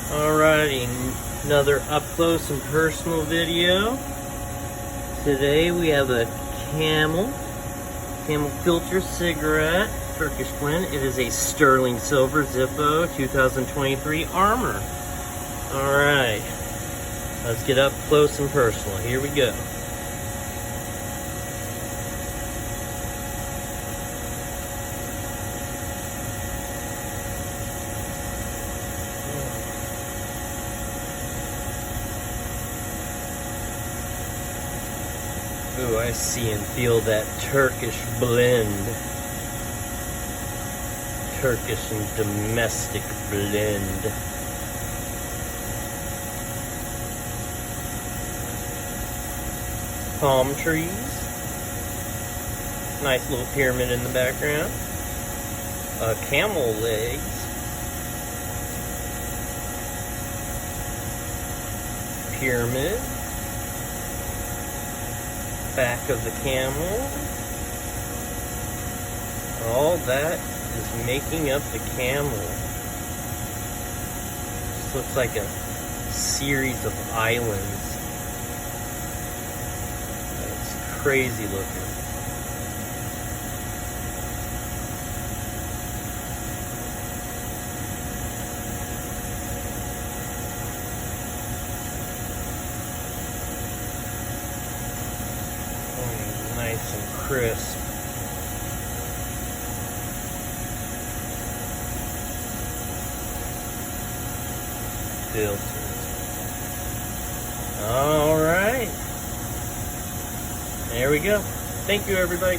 Alrighty, another up close and personal video. Today we have a Camel Filter cigarette, Turkish blend. It is a sterling silver Zippo 2023 Armor. Alright, let's get up close and personal. Here we go. Ooh, I see and feel that Turkish blend. Turkish and domestic blend. Palm trees. Nice little pyramid in the background. Camel legs. Pyramid. Back of the camel. All that is making up the camel. This looks like a series of islands. It's crazy looking. Nice and crisp. Filters. All right. There we go. Thank you, everybody.